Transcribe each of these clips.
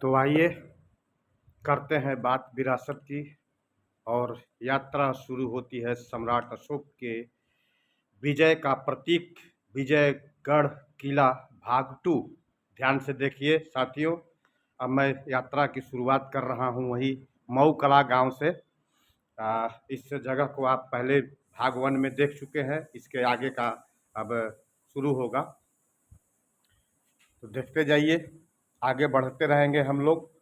तो आइए करते हैं बात विरासत की। और यात्रा शुरू होती है सम्राट अशोक के विजय का प्रतीक विजयगढ़ किला भाग 2। ध्यान से देखिए साथियों, अब मैं यात्रा की शुरुआत कर रहा हूं वही मऊ कला गांव से। इस जगह को आप पहले भाग 1 में देख चुके हैं, इसके आगे का अब शुरू होगा। तो देखते जाइए, आगे बढ़ते रहेंगे हम लोग।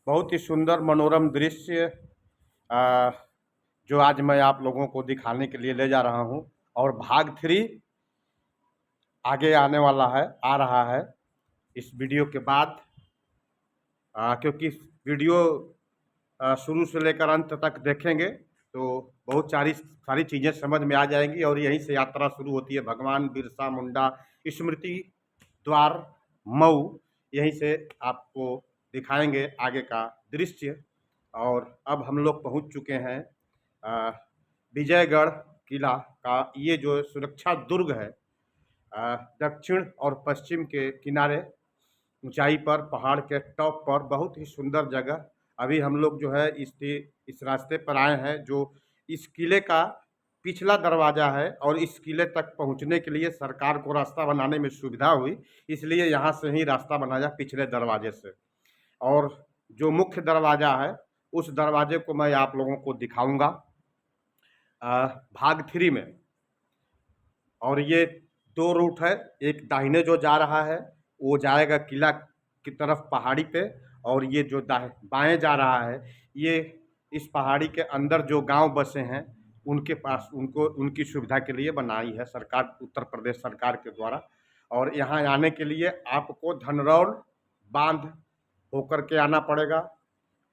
बहुत ही सुंदर मनोरम दृश्य जो आज मैं आप लोगों को दिखाने के लिए ले जा रहा हूं। और भाग 3 आगे आने वाला है, आ रहा है इस वीडियो के बाद। क्योंकि वीडियो शुरू से लेकर अंत तक देखेंगे तो बहुत सारी चीज़ें समझ में आ जाएंगी। और यहीं से यात्रा शुरू होती है भगवान बिरसा मुंडा स्मृति द्वार मऊ। यहीं से आपको दिखाएंगे आगे का दृश्य। और अब हम लोग पहुंच चुके हैं विजयगढ़ किला का। ये जो सुरक्षा दुर्ग है, दक्षिण और पश्चिम के किनारे ऊंचाई पर पहाड़ के टॉप पर, बहुत ही सुंदर जगह। अभी हम लोग जो है इस रास्ते पर आए हैं जो इस किले का पिछला दरवाज़ा है। और इस किले तक पहुंचने के लिए सरकार को रास्ता बनाने में सुविधा हुई, इसलिए यहाँ से ही रास्ता बनाया पिछले दरवाजे से। और जो मुख्य दरवाज़ा है उस दरवाजे को मैं आप लोगों को दिखाऊंगा भाग 3 में। और ये 2 रूट है, एक दाहिने जो जा रहा है वो जाएगा किला की तरफ पहाड़ी पे। और ये जो बाएं जा रहा है ये इस पहाड़ी के अंदर जो गांव बसे हैं उनके पास, उनको उनकी सुविधा के लिए बनाई है सरकार, उत्तर प्रदेश सरकार के द्वारा। और यहाँ आने के लिए आपको धनरौल बांध होकर के आना पड़ेगा,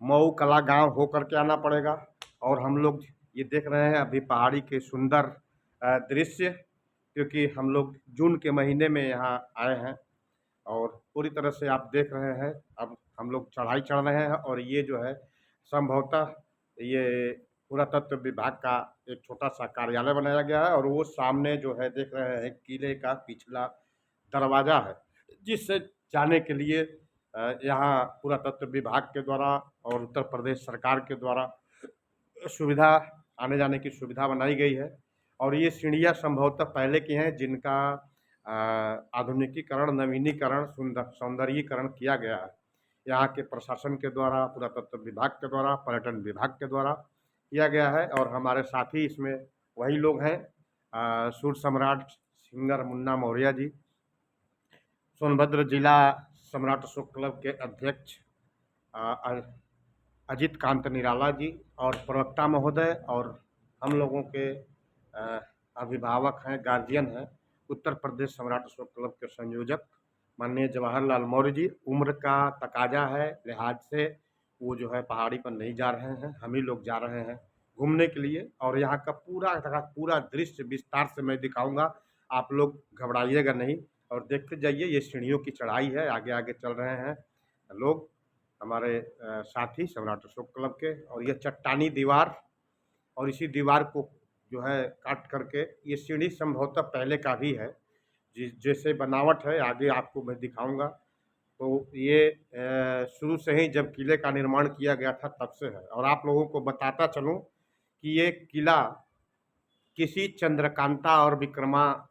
मऊ कला गांव होकर के आना पड़ेगा। और हम लोग ये देख रहे हैं अभी पहाड़ी के सुंदर दृश्य, क्योंकि हम लोग जून के महीने में यहाँ आए हैं। और पूरी तरह से आप देख रहे हैं अब हम लोग चढ़ाई चढ़ रहे हैं। और ये जो है संभवतः ये पुरातत्व विभाग का एक छोटा सा कार्यालय बनाया गया है। और वो सामने जो है देख रहे हैं किले का पिछला दरवाज़ा है, जिससे जाने के लिए यहाँ पुरातत्व विभाग के द्वारा और उत्तर प्रदेश सरकार के द्वारा सुविधा, आने जाने की सुविधा बनाई गई है। और ये सीढ़ियाँ संभवतः पहले की हैं जिनका आधुनिकीकरण, नवीनीकरण, सौंदर्यीकरण किया गया है यहाँ के प्रशासन के द्वारा, पुरातत्व विभाग के द्वारा, पर्यटन विभाग के द्वारा किया गया है। और हमारे साथी इसमें वही लोग हैं, सूर सम्राट सिंगर मुन्ना मौर्य जी, सोनभद्र जिला सम्राट अशोक क्लब के अध्यक्ष अजित कांत निराला जी, और प्रवक्ता महोदय, और हम लोगों के अभिभावक हैं, गार्जियन हैं, उत्तर प्रदेश सम्राट अशोक क्लब के संयोजक माननीय जवाहरलाल मौर्य जी। उम्र का तकाजा है लिहाज से वो जो है पहाड़ी पर नहीं जा रहे हैं, हम ही लोग जा रहे हैं घूमने के लिए। और यहाँ का पूरा दृश्य विस्तार से मैं दिखाऊंगा, आप लोग घबराइएगा नहीं और देखते जाइए। ये सीढ़ियों की चढ़ाई है, आगे आगे चल रहे हैं लोग, हमारे साथी सम्राट अशोक क्लब के। और ये चट्टानी दीवार, और इसी दीवार को जो है काट करके, ये सीढ़ी संभवतः पहले का भी है, जिस जैसे बनावट है आगे आपको मैं दिखाऊंगा। तो ये शुरू से ही जब किले का निर्माण किया गया था तब से है। और आप लोगों को बताता चलूं कि ये किला किसी चंद्रकांता और विक्रम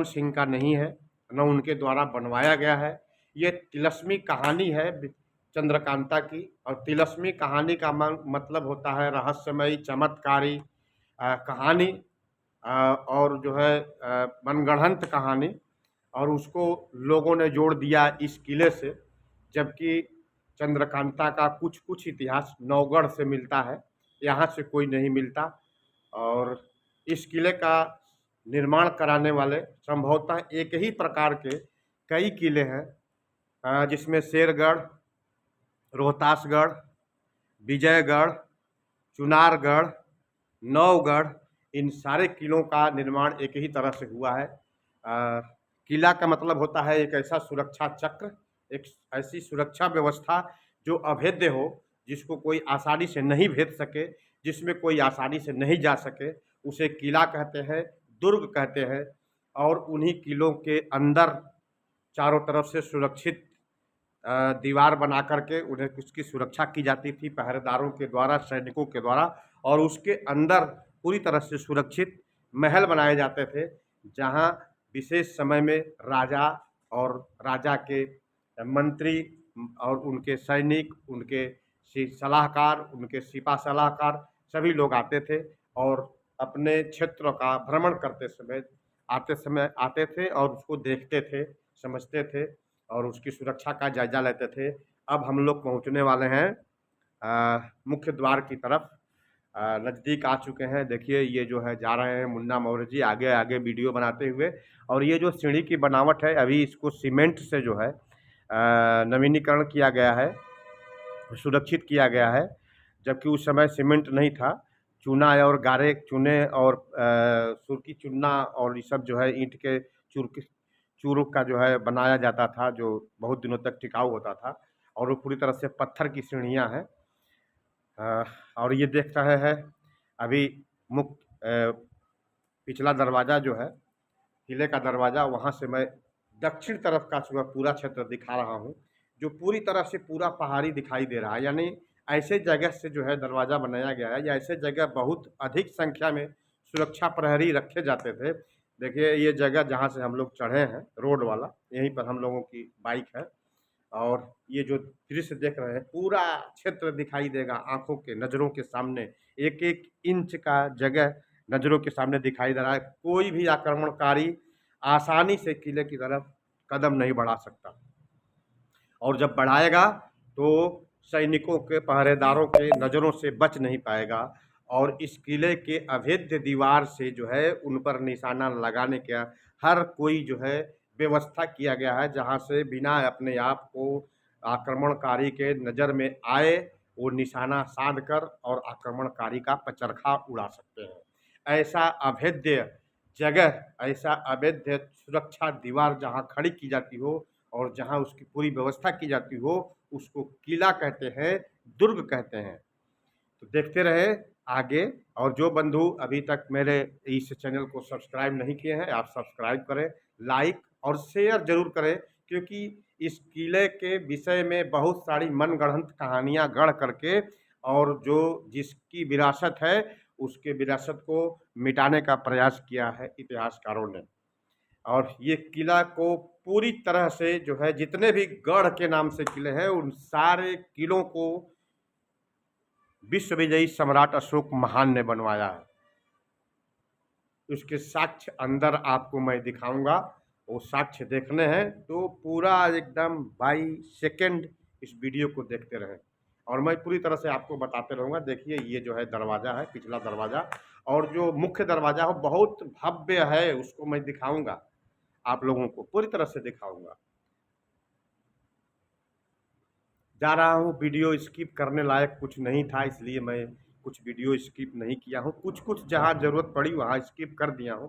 सिंह का नहीं है, न उनके द्वारा बनवाया गया है। ये तिलस्मी कहानी है चंद्रकांता की। और तिलस्मी कहानी का मतलब होता है रहस्यमयी, चमत्कारी कहानी, और जो है मनगढ़ंत कहानी। और उसको लोगों ने जोड़ दिया इस किले से, जबकि चंद्रकांता का कुछ कुछ इतिहास नौगढ़ से मिलता है, यहाँ से कोई नहीं मिलता। और इस किले का निर्माण कराने वाले संभवतः एक ही प्रकार के कई किले हैं, जिसमें शेरगढ़, रोहतासगढ़, विजयगढ़, चुनारगढ़, नौगढ़, इन सारे किलों का निर्माण एक ही तरह से हुआ है। किला का मतलब होता है एक ऐसा सुरक्षा चक्र, एक ऐसी सुरक्षा व्यवस्था जो अभेद्य हो, जिसको कोई आसानी से नहीं भेद सके, जिसमें कोई आसानी से नहीं जा सके, उसे किला कहते हैं, दुर्ग कहते हैं। और उन्हीं किलों के अंदर चारों तरफ से सुरक्षित दीवार बना करके उन्हें उसकी सुरक्षा की जाती थी पहरेदारों के द्वारा, सैनिकों के द्वारा, और उसके अंदर पूरी तरह से सुरक्षित महल बनाए जाते थे, जहाँ विशेष समय में राजा और राजा के मंत्री और उनके सैनिक, उनके सलाहकार, उनके सिपा सलाहकार सभी लोग आते थे और अपने क्षेत्र का भ्रमण करते समय आते थे और उसको देखते थे, समझते थे और उसकी सुरक्षा का जायजा लेते थे। अब हम लोग पहुंचने वाले हैं मुख्य द्वार की तरफ, नज़दीक आ चुके हैं। देखिए ये जो है जा रहे हैं मुन्ना मौर्य जी आगे आगे वीडियो बनाते हुए, और ये जो सीढ़ी की बनावट है अभी इसको सीमेंट से जो है नवीनीकरण किया गया है, सुरक्षित किया गया है, जबकि उस समय सीमेंट नहीं था। चूना और गारे चूने और सुरकी चूना और ये सब जो है ईंट के चूरों का जो है बनाया जाता था, जो बहुत दिनों तक टिकाऊ होता था, और वो पूरी तरह से पत्थर की सीढ़ियाँ हैं। और ये देख रहे हैं अभी मुख्य पिछला दरवाज़ा जो है किले का दरवाज़ा, वहाँ से मैं दक्षिण तरफ का जो पूरा क्षेत्र दिखा रहा हूँ, जो पूरी तरह से पूरा पहाड़ी दिखाई दे रहा है। यानी ऐसे जगह से जो है दरवाज़ा बनाया गया है, या ऐसे जगह बहुत अधिक संख्या में सुरक्षा प्रहरी रखे जाते थे। देखिए ये जगह जहाँ से हम लोग चढ़े हैं, रोड वाला, यहीं पर हम लोगों की बाइक है, और ये जो दृश्य देख रहे हैं पूरा क्षेत्र दिखाई देगा आंखों के नज़रों के सामने, एक एक इंच का जगह नज़रों के सामने दिखाई दे रहा है। कोई भी आक्रमणकारी आसानी से किले की तरफ कदम नहीं बढ़ा सकता, और जब बढ़ाएगा तो सैनिकों के, पहरेदारों के नज़रों से बच नहीं पाएगा, और इस किले के अभेद्य दीवार से जो है उन पर निशाना लगाने का हर कोई जो है व्यवस्था किया गया है, जहाँ से बिना अपने आप को आक्रमणकारी के नज़र में आए वो निशाना साध कर और आक्रमणकारी का पचरखा उड़ा सकते हैं। ऐसा अभेद्य जगह, ऐसा अभेद्य सुरक्षा दीवार जहाँ खड़ी की जाती हो और जहाँ उसकी पूरी व्यवस्था की जाती हो, उसको किला कहते हैं, दुर्ग कहते हैं। तो देखते रहे आगे, और जो बंधु अभी तक मेरे इस चैनल को सब्सक्राइब नहीं किए हैं, आप सब्सक्राइब करें, लाइक और शेयर जरूर करें, क्योंकि इस किले के विषय में बहुत सारी मनगढ़ंत कहानियां गढ़ करके, और जो जिसकी विरासत है उसके विरासत को मिटाने का प्रयास किया है इतिहासकारों ने। और ये किला को पूरी तरह से जो है जितने भी गढ़ के नाम से किले हैं उन सारे किलों को विश्व विजयी सम्राट अशोक महान ने बनवाया है। उसके साक्ष्य अंदर आपको मैं दिखाऊंगा, वो साक्ष्य देखने हैं तो पूरा एकदम बाई सेकेंड इस वीडियो को देखते रहें, और मैं पूरी तरह से आपको बताते रहूँगा। देखिए ये जो है दरवाज़ा है, पिछला दरवाज़ा, और जो मुख्य दरवाज़ा हो बहुत भव्य है, उसको मैं दिखाऊंगा, आप लोगों को पूरी तरह से दिखाऊंगा। जा रहा हूँ, वीडियो स्किप करने लायक कुछ नहीं था, इसलिए मैं कुछ वीडियो स्किप नहीं किया हूँ। कुछ कुछ जहाँ ज़रूरत पड़ी वहाँ स्किप कर दिया हूँ,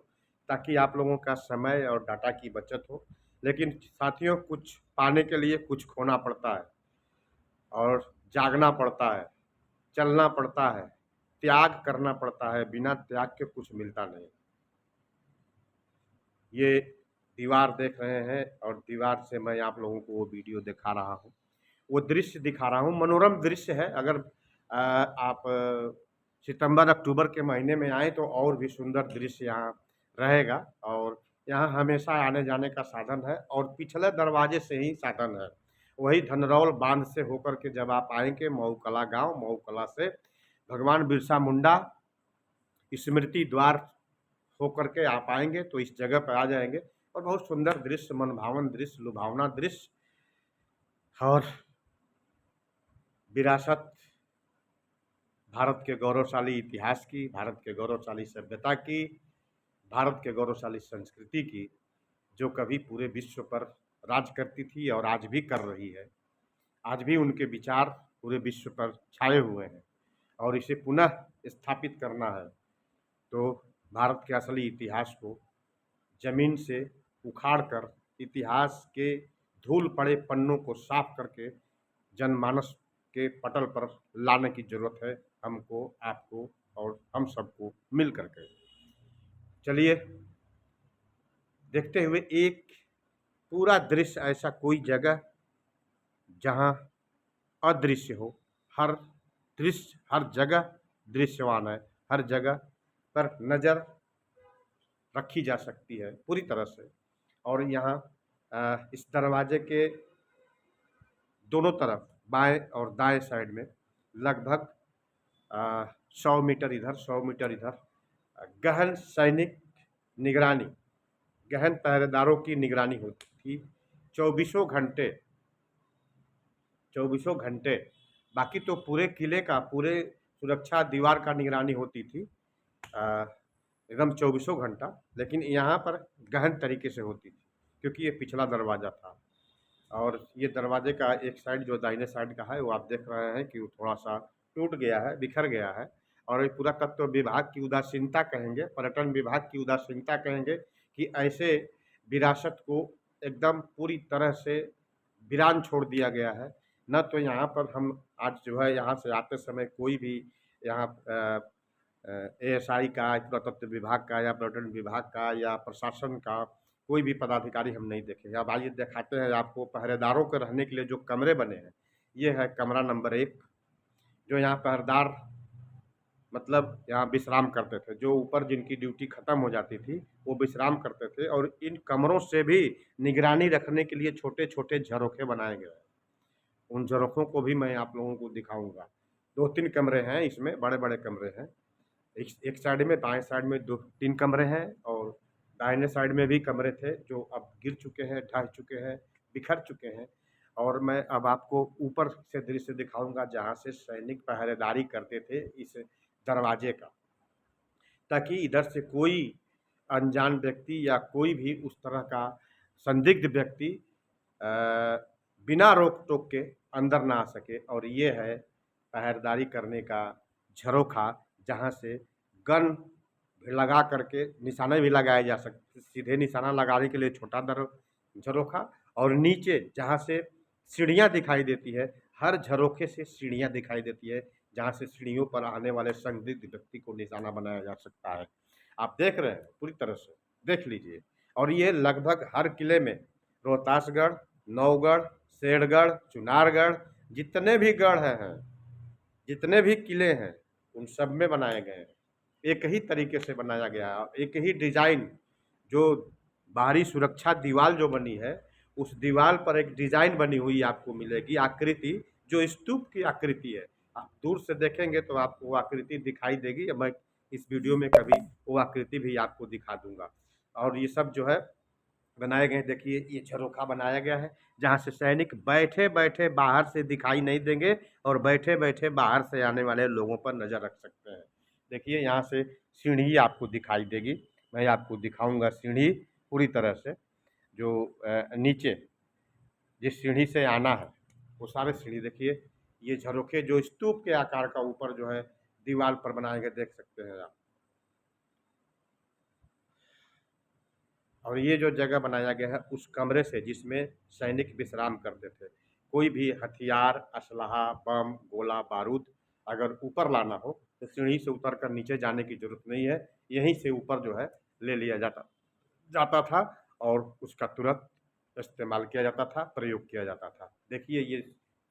ताकि आप लोगों का समय और डाटा की बचत हो। लेकिन साथियों, कुछ पाने के लिए कुछ खोना पड़ता है, और जागना पड़ता है, चलना पड़ता है, त्याग करना पड़ता है, बिना त्याग के कुछ मिलता नहीं। ये दीवार देख रहे हैं, और दीवार से मैं आप लोगों को वो वीडियो दिखा रहा हूँ, वो दृश्य दिखा रहा हूँ। मनोरम दृश्य है। अगर आप सितंबर अक्टूबर के महीने में आए तो और भी सुंदर दृश्य यहाँ रहेगा, और यहाँ हमेशा आने जाने का साधन है, और पिछले दरवाजे से ही साधन है। वही धनरौल बांध से होकर के जब आप आएंगे मऊ कला गाँव, मऊ कला से भगवान बिरसा मुंडा स्मृति द्वार होकर के आप आएंगे तो इस जगह पर आ जाएंगे, और बहुत सुंदर दृश्य, मनभावन दृश्य, लुभावना दृश्य, और विरासत भारत के गौरवशाली इतिहास की, भारत के गौरवशाली सभ्यता की, भारत के गौरवशाली संस्कृति की, जो कभी पूरे विश्व पर राज करती थी और आज भी कर रही है। आज भी उनके विचार पूरे विश्व पर छाए हुए हैं, और इसे पुनः स्थापित करना है तो भारत के असली इतिहास को जमीन से उखाड़ कर, इतिहास के धूल पड़े पन्नों को साफ करके जनमानस के पटल पर लाने की जरूरत है, हमको, आपको और हम सबको मिल करके। चलिए देखते हुए एक पूरा दृश्य, ऐसा कोई जगह जहाँ अदृश्य हो। हर दृश्य हर जगह दृश्यमान है, हर जगह पर नज़र रखी जा सकती है पूरी तरह से। और यहाँ इस दरवाजे के दोनों तरफ बाएं और दाएं साइड में लगभग 100 मीटर इधर 100 मीटर इधर गहन सैनिक निगरानी, गहन पहरेदारों की निगरानी होती थी चौबीसों घंटे, चौबीसों घंटे। बाकी तो पूरे किले का, पूरे सुरक्षा दीवार का निगरानी होती थी एकदम चौबीसों घंटा, लेकिन यहाँ पर गहन तरीके से होती थी क्योंकि ये पिछला दरवाज़ा था। और ये दरवाजे का एक साइड जो दाहिने साइड का है वो आप देख रहे हैं कि वो थोड़ा सा टूट गया है, बिखर गया है। और ये पुरातत्व विभाग की उदासीनता कहेंगे, पर्यटन विभाग की उदासीनता कहेंगे कि ऐसे विरासत को एकदम पूरी तरह से वीरान छोड़ दिया गया है। न तो यहाँ पर हम आज जो है यहाँ से आते समय कोई भी यहाँ एएसआई का, पुरातत्व विभाग का या पर्यटन विभाग का या प्रशासन का कोई भी पदाधिकारी हम नहीं देखे। अब आइए दिखाते हैं आपको पहरेदारों के रहने के लिए जो कमरे बने हैं। ये है कमरा नंबर 1, जो यहाँ पहरेदार मतलब यहाँ विश्राम करते थे। जो ऊपर जिनकी ड्यूटी खत्म हो जाती थी वो विश्राम करते थे। और इन कमरों से भी निगरानी रखने के लिए छोटे छोटे झरोखे बनाए गए हैं। उन झरोखों को भी मैं आप लोगों को दिखाऊंगा। 2-3 कमरे हैं इसमें, बड़े बड़े कमरे हैं। एक साइड में, दाएं साइड में 2-3 कमरे हैं और दाहिने साइड में भी कमरे थे जो अब गिर चुके हैं, ढह चुके हैं, बिखर चुके हैं। और मैं अब आपको ऊपर से दृश्य दिखाऊंगा जहाँ से सैनिक पहरेदारी करते थे इस दरवाजे का, ताकि इधर से कोई अनजान व्यक्ति या कोई भी उस तरह का संदिग्ध व्यक्ति बिना रोक टोक के अंदर ना आ सके। और ये है पहरेदारी करने का झरोखा, जहाँ से गन लगा करके निशाने भी लगाए जा सकते, सीधे निशाना लगाने के लिए छोटा दर झरोखा। और नीचे जहाँ से सीढ़ियाँ दिखाई देती है, हर झरोखे से सीढ़ियाँ दिखाई देती है, जहाँ से सीढ़ियों पर आने वाले संदिग्ध व्यक्ति को निशाना बनाया जा सकता है। आप देख रहे हैं, पूरी तरह से देख लीजिए। और ये लगभग हर किले में, रोहतासगढ़, नौगढ़, शेरगढ़, चुनारगढ़, जितने भी गढ़ हैं, जितने भी किले हैं, उन सब में बनाए गए हैं। एक ही तरीके से बनाया गया है, एक ही डिजाइन। जो बाहरी सुरक्षा दीवार जो बनी है, उस दीवार पर एक डिजाइन बनी हुई आपको मिलेगी, आकृति, जो स्तूप की आकृति है। आप दूर से देखेंगे तो आपको वो आकृति दिखाई देगी। मैं इस वीडियो में कभी वो आकृति भी आपको दिखा दूंगा। और ये सब जो है बनाए गए, देखिए ये झरोखा बनाया गया है जहाँ से सैनिक बैठे बैठे बाहर से दिखाई नहीं देंगे और बैठे बैठे बाहर से आने वाले लोगों पर नज़र रख सकते हैं। देखिए यहाँ से सीढ़ी आपको दिखाई देगी, मैं आपको दिखाऊंगा सीढ़ी पूरी तरह से। जो नीचे जिस सीढ़ी से आना है वो सारे सीढ़ी देखिए, ये झरोखे जो स्तूप के आकार का ऊपर जो है दीवार पर बनाए गए, देख सकते हैं आप। और ये जो जगह बनाया गया है उस कमरे से जिसमें सैनिक विश्राम करते थे। कोई भी हथियार, असलहा, बम, गोला बारूद अगर ऊपर लाना हो तो सीढ़ी से उतर कर नीचे जाने की जरूरत नहीं है, यहीं से ऊपर जो है ले लिया जाता जाता था और उसका तुरंत इस्तेमाल किया जाता था, प्रयोग किया जाता था। देखिए ये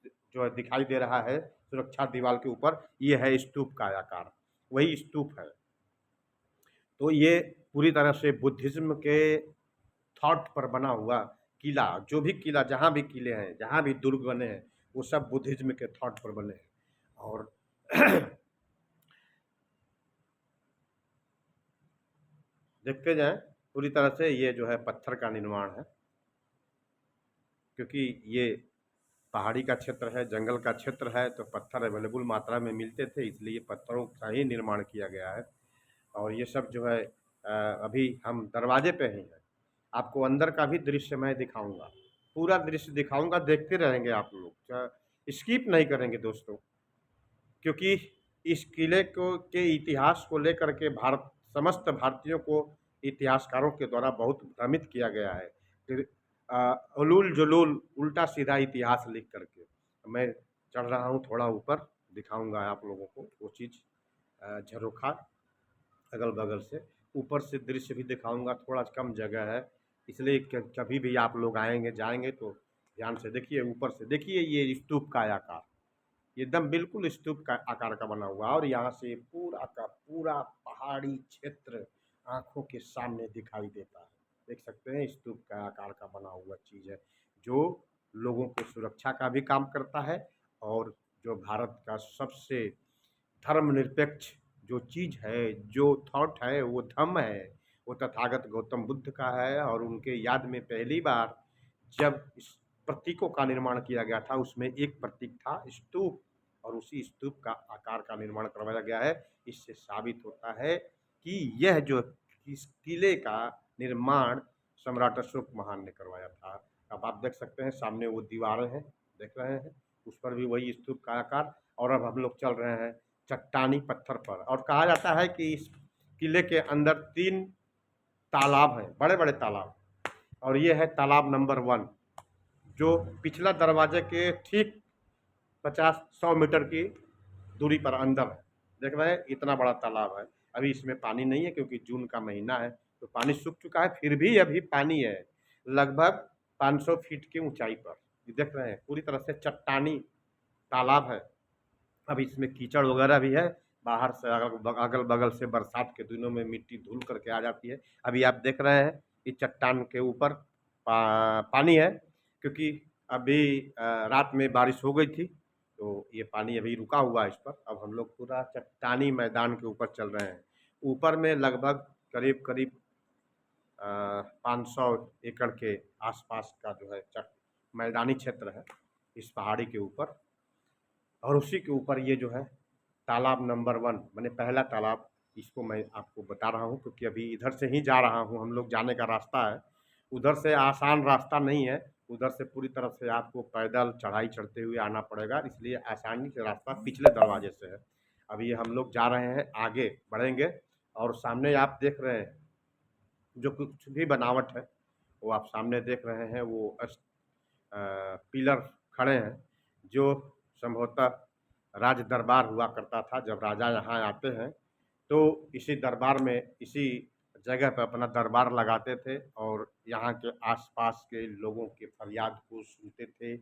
जो है दिखाई दे रहा है सुरक्षा दीवार के ऊपर, ये है स्तूप का आकार, वही स्तूप है। तो ये पूरी तरह से बुद्धिज्म के थॉट पर बना हुआ किला, जो भी किला, जहाँ भी किले हैं, जहाँ भी दुर्ग बने हैं, वो सब बुद्धिज्म के थॉट पर बने हैं। और देखते जाएं पूरी तरह से, ये जो है पत्थर का निर्माण है, क्योंकि ये पहाड़ी का क्षेत्र है, जंगल का क्षेत्र है, तो पत्थर अवेलेबल मात्रा में मिलते थे, इसलिए पत्थरों का ही निर्माण किया गया है। और ये सब जो है अभी हम दरवाजे पे ही हैं। आपको अंदर का भी दृश्य मैं दिखाऊंगा, पूरा दृश्य दिखाऊंगा, देखते रहेंगे आप लोग, स्किप नहीं करेंगे दोस्तों। क्योंकि इस किले को के इतिहास को लेकर के भारत, समस्त भारतीयों को इतिहासकारों के द्वारा बहुत भ्रमित किया गया है। फिर उलूल जुलूल उल्टा सीधा इतिहास लिख करके मैं चढ़ रहा हूँ थोड़ा ऊपर, दिखाऊंगा आप लोगों को वो चीज़, झरोखा अगल बगल से ऊपर से दृश्य भी दिखाऊंगा। थोड़ा कम जगह है, इसलिए कभी भी आप लोग आएंगे जाएंगे तो ध्यान से देखिए, ऊपर से देखिए, ये स्तूप का आकार, ये एकदम बिल्कुल स्तूप का आकार का बना हुआ है, और यहाँ से पूरा का पूरा पहाड़ी क्षेत्र आंखों के सामने दिखाई देता है। देख सकते हैं, स्तूप का आकार का बना हुआ चीज़ है, जो लोगों की सुरक्षा का भी काम करता है, और जो भारत का सबसे धर्मनिरपेक्ष जो चीज़ है, जो थॉट है, वो धम्म है, वो तथागत गौतम बुद्ध का है। और उनके याद में पहली बार जब इस प्रतीकों का निर्माण किया गया था, उसमें एक प्रतीक था स्तूप, और उसी स्तूप का आकार का निर्माण करवाया गया है। इससे साबित होता है कि यह जो इस किले का निर्माण सम्राट अशोक महान ने करवाया था। अब आप देख सकते हैं, सामने वो दीवारें हैं, देख रहे हैं, उस पर भी वही स्तूप का आकार। और अब हम लोग चल रहे हैं चट्टानी पत्थर पर, और कहा जाता है कि इस किले के अंदर 3 तालाब हैं, बड़े बड़े तालाब, और ये है तालाब नंबर 1, जो पिछला दरवाजे के ठीक 50-100 मीटर की दूरी पर अंदर है। देख रहे हैं, इतना बड़ा तालाब है। अभी इसमें पानी नहीं है, क्योंकि जून का महीना है, तो पानी सूख चुका है, फिर भी अभी पानी है, लगभग 500 फीट की ऊंचाई पर। ये देख रहे हैं, पूरी तरह से चट्टानी तालाब है। अब इसमें कीचड़ वगैरह भी है, बाहर से अगल बगल से बरसात के दिनों में मिट्टी धुल करके आ जाती है। अभी आप देख रहे हैं, इस चट्टान के ऊपर पानी है, क्योंकि अभी रात में बारिश हो गई थी, तो ये पानी अभी रुका हुआ है इस पर। अब हम लोग पूरा चट्टानी मैदान के ऊपर चल रहे हैं। ऊपर में लगभग करीब करीब 500 एकड़ के आसपास का जो है मैदानी क्षेत्र है इस पहाड़ी के ऊपर। और उसी के ऊपर ये जो है तालाब नंबर 1, मैंने पहला तालाब, इसको मैं आपको बता रहा हूँ, क्योंकि अभी इधर से ही जा रहा हूँ, हम लोग जाने का रास्ता है। उधर से आसान रास्ता नहीं है, उधर से पूरी तरह से आपको पैदल चढ़ाई चढ़ते हुए आना पड़ेगा, इसलिए आसानी से रास्ता पिछले दरवाजे से है। अभी हम लोग जा रहे हैं, आगे बढ़ेंगे, और सामने आप देख रहे हैं जो कुछ भी बनावट है, वो आप सामने देख रहे हैं, वो पिलर खड़े हैं, जो संभवतः राज दरबार हुआ करता था। जब राजा यहाँ आते हैं, तो इसी दरबार में, इसी जगह पर अपना दरबार लगाते थे, और यहाँ के आसपास के लोगों के फरियाद को सुनते थे,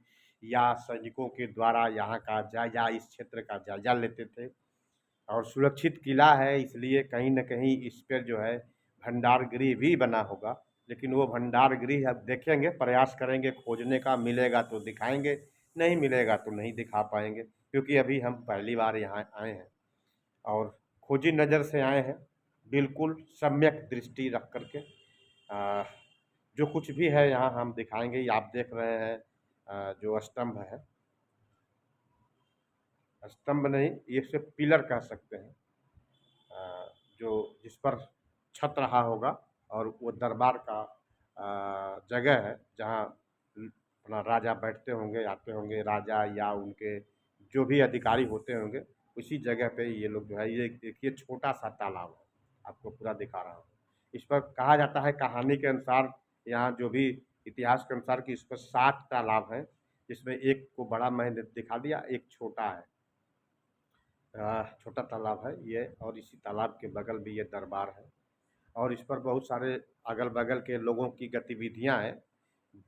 या सैनिकों के द्वारा यहाँ का जायजा, इस क्षेत्र का जायजा लेते थे। और सुरक्षित किला है, इसलिए कहीं न कहीं इस पर जो है भंडार गृह भी बना होगा। लेकिन वो भंडार गृह अब देखेंगे, प्रयास करेंगे खोजने का, मिलेगा तो दिखाएंगे, नहीं मिलेगा तो नहीं दिखा पाएंगे, क्योंकि अभी हम पहली बार यहाँ आए हैं, और खोजी नज़र से आए हैं, बिल्कुल सम्यक दृष्टि रख करके। आ, जो कुछ भी है यहाँ हम दिखाएंगे। ये आप देख रहे हैं, जो स्तंभ है, स्तंभ नहीं, ये सिर्फ पिलर कह सकते हैं, जो जिस पर छत रहा होगा, और वो दरबार का जगह है, जहाँ अपना राजा बैठते होंगे, आते होंगे, राजा या उनके जो भी अधिकारी होते होंगे, उसी जगह पे ये लोग जो है, ये देखिए छोटा सा तालाब है, आपको पूरा दिखा रहा हूँ। इस पर कहा जाता है, कहानी के अनुसार, यहाँ जो भी इतिहास के अनुसार, कि इस पर 7 तालाब हैं, जिसमें एक को बड़ा मैंने दिखा दिया, एक छोटा है, छोटा तालाब है ये। और इसी तालाब के बगल भी ये दरबार है, और इस पर बहुत सारे अगल-बगल के लोगों की गतिविधियां हैं,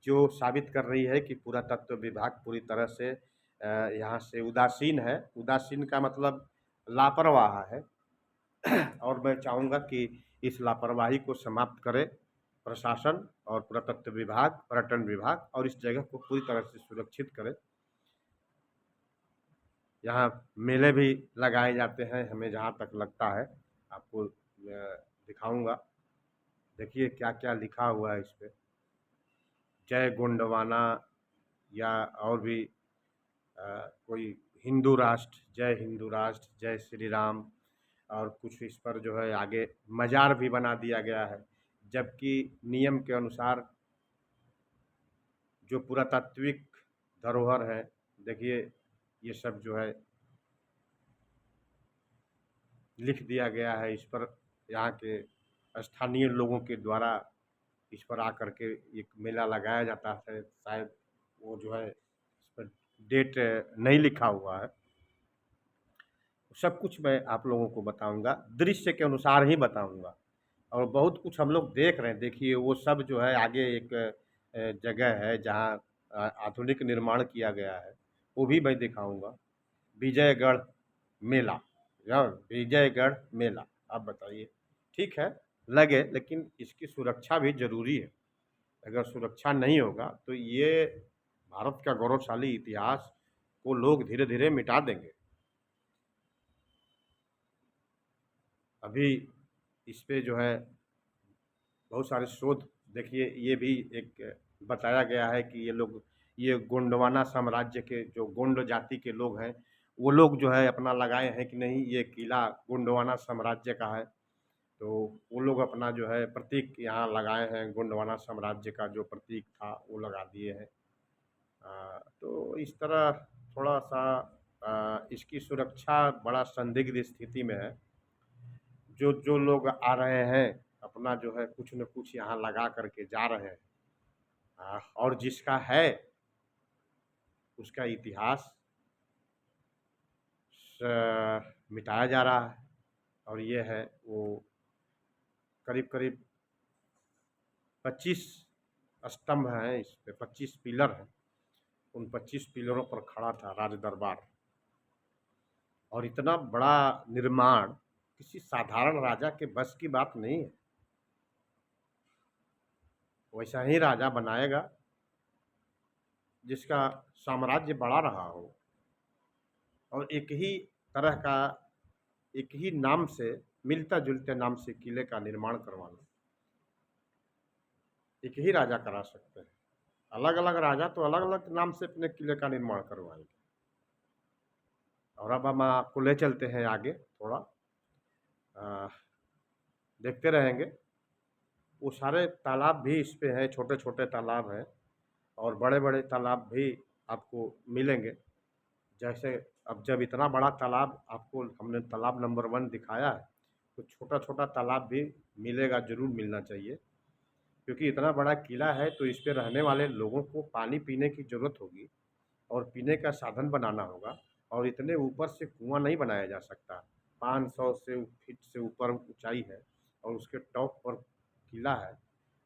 जो साबित कर रही है कि पुरातत्व विभाग पूरी तरह से यहाँ से उदासीन है। उदासीन का मतलब लापरवाह है। और मैं चाहूँगा कि इस लापरवाही को समाप्त करे प्रशासन और पुरातत्व विभाग, पर्यटन विभाग, और इस जगह को पूरी तरह से सुरक्षित करे। यहाँ मेले भी लगाए जाते हैं, हमें जहाँ तक लगता है, आपको दिखाऊंगा। देखिए क्या क्या लिखा हुआ है इस पे, जय गोंडवाना, या और भी कोई हिंदू राष्ट्र, जय हिंदू राष्ट्र, जय श्री राम, और कुछ इस पर जो है आगे मजार भी बना दिया गया है। जबकि नियम के अनुसार जो पुरातात्विक धरोहर है, देखिए ये सब जो है लिख दिया गया है इस पर, यहाँ के स्थानीय लोगों के द्वारा इस पर आकर के एक मेला लगाया जाता है। शायद वो जो है इस पर डेट नहीं लिखा हुआ है। सब कुछ मैं आप लोगों को बताऊंगा, दृश्य के अनुसार ही बताऊंगा, और बहुत कुछ हम लोग देख रहे हैं। देखिए वो सब जो है आगे एक जगह है, जहाँ आधुनिक निर्माण किया गया है, वो भी मैं दिखाऊंगा। विजयगढ़ मेला, या विजयगढ़ मेला, आप बताइए। ठीक है, लगे, लेकिन इसकी सुरक्षा भी जरूरी है। अगर सुरक्षा नहीं होगा तो ये भारत का गौरवशाली इतिहास को लोग धीरे धीरे मिटा देंगे। अभी इस पे जो है बहुत सारे शोध, देखिए ये भी एक बताया गया है कि ये लोग, ये गोंडवाना साम्राज्य के जो गोंड जाति के लोग हैं, वो लोग जो है अपना लगाए हैं कि नहीं ये किला गोंडवाना साम्राज्य का है। तो वो लोग अपना जो है प्रतीक यहाँ लगाए हैं, गोंडवाना साम्राज्य का जो प्रतीक था वो लगा दिए हैं। तो इस तरह थोड़ा सा इसकी सुरक्षा बड़ा संदिग्ध स्थिति में है। जो जो लोग आ रहे हैं अपना जो है कुछ न कुछ यहाँ लगा करके जा रहे हैं, और जिसका है उसका इतिहास मिटाया जा रहा है। और ये है वो करीब करीब 25 स्तंभ हैं, इस पे 25 पिलर हैं। उन 25 पिलरों पर खड़ा था राज दरबार। और इतना बड़ा निर्माण किसी साधारण राजा के बस की बात नहीं है। वैसा ही राजा बनाएगा जिसका साम्राज्य बड़ा रहा हो, और एक ही तरह का, एक ही नाम से, मिलता जुलते नाम से किले का निर्माण करवाना एक ही राजा करा सकते हैं। अलग अलग राजा तो अलग अलग नाम से अपने किले का निर्माण करवाएंगे। और अब हम आपको ले चलते हैं आगे थोड़ा, देखते रहेंगे। वो सारे तालाब भी इस पे हैं, छोटे छोटे तालाब हैं और बड़े बड़े तालाब भी आपको मिलेंगे। जैसे अब जब इतना बड़ा तालाब आपको हमने तालाब नंबर 1 दिखाया है, तो छोटा छोटा तालाब भी मिलेगा, ज़रूर मिलना चाहिए। क्योंकि इतना बड़ा किला है तो इस पे रहने वाले लोगों को पानी पीने की ज़रूरत होगी और पीने का साधन बनाना होगा। और इतने ऊपर से कुआं नहीं बनाया जा सकता। 500 से फीट से ऊपर ऊंचाई है और उसके टॉप पर किला है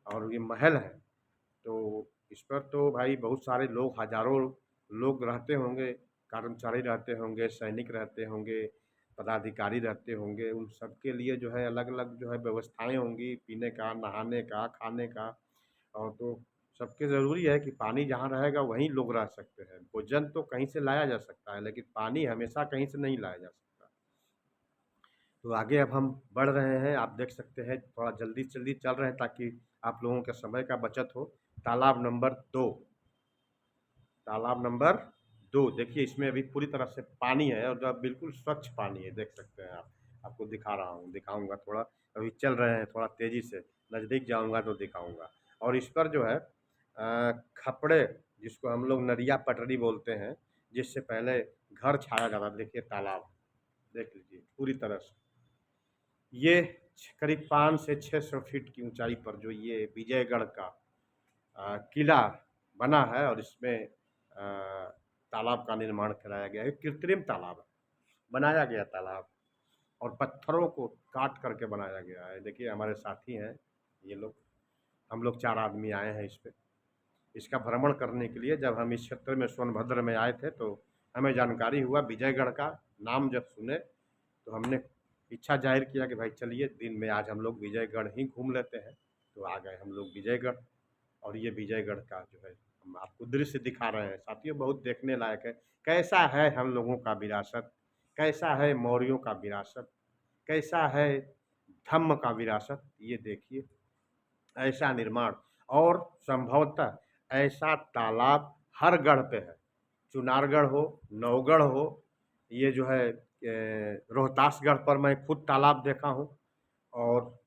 और ये महल है। तो इस पर तो भाई बहुत सारे लोग, हजारों लोग रहते होंगे, कर्मचारी रहते होंगे, सैनिक रहते होंगे, पदाधिकारी रहते होंगे। उन सबके लिए जो है अलग अलग जो है व्यवस्थाएं होंगी, पीने का, नहाने का, खाने का। और तो सबके ज़रूरी है कि पानी जहाँ रहेगा वहीं लोग रह सकते हैं। भोजन तो कहीं से लाया जा सकता है, लेकिन पानी हमेशा कहीं से नहीं लाया जा सकता। तो आगे अब हम बढ़ रहे हैं, आप देख सकते हैं थोड़ा जल्दी जल्दी चल रहे हैं ताकि आप लोगों के समय का बचत हो। तालाब नंबर 2, तालाब नंबर 2 देखिए, इसमें अभी पूरी तरह से पानी है और जो बिल्कुल स्वच्छ पानी है, देख सकते हैं आप। आपको दिखा रहा हूँ, दिखाऊंगा थोड़ा, अभी चल रहे हैं थोड़ा तेज़ी से, नज़दीक जाऊंगा तो दिखाऊंगा। और इस पर जो है खपड़े, जिसको हम लोग नदिया पटरी बोलते हैं, जिससे पहले घर छाया जाता, देखिए तालाब देख लीजिए पूरी तरह से। ये करीब 5 से 600 फीट की ऊंचाई पर जो ये विजयगढ़ का किला बना है, और इसमें तालाब का निर्माण कराया गया है। कृत्रिम तालाब है, बनाया गया तालाब, और पत्थरों को काट करके बनाया गया है। देखिए हमारे साथी हैं ये लोग, हम लोग 4 आदमी आए हैं इस पे, इसका भ्रमण करने के लिए। जब हम इस क्षेत्र में सोनभद्र में आए थे तो हमें जानकारी हुआ, विजयगढ़ का नाम जब सुने तो हमने इच्छा जाहिर किया कि भाई चलिए दिन में आज हम लोग विजयगढ़ ही घूम लेते हैं। तो आ गए हम लोग विजयगढ़, और ये विजयगढ़ का जो है हम आपको दृश्य दिखा रहे हैं साथियों, बहुत देखने लायक है। कैसा है हम लोगों का विरासत, कैसा है मौर्यों का विरासत, कैसा है धम्म का विरासत, ये देखिए। ऐसा निर्माण, और संभवतः ऐसा तालाब हर गढ़ पे है। चुनारगढ़ हो, नौगढ़ हो, ये जो है रोहतासगढ़ पर मैं खुद तालाब देखा हूँ, और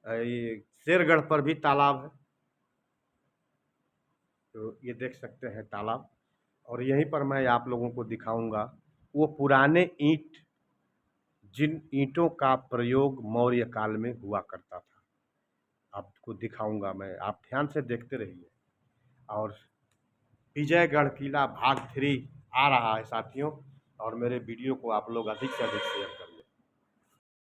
ये शेरगढ़ पर भी तालाब है। तो ये देख सकते हैं तालाब। और यहीं पर मैं आप लोगों को दिखाऊंगा वो पुराने ईंट, जिन ईंटों का प्रयोग मौर्य काल में हुआ करता था, आपको दिखाऊंगा मैं, आप ध्यान से देखते रहिए। और विजयगढ़ किला भाग 3 आ रहा है साथियों, और मेरे वीडियो को आप लोग अधिक से अधिक शेयर करें।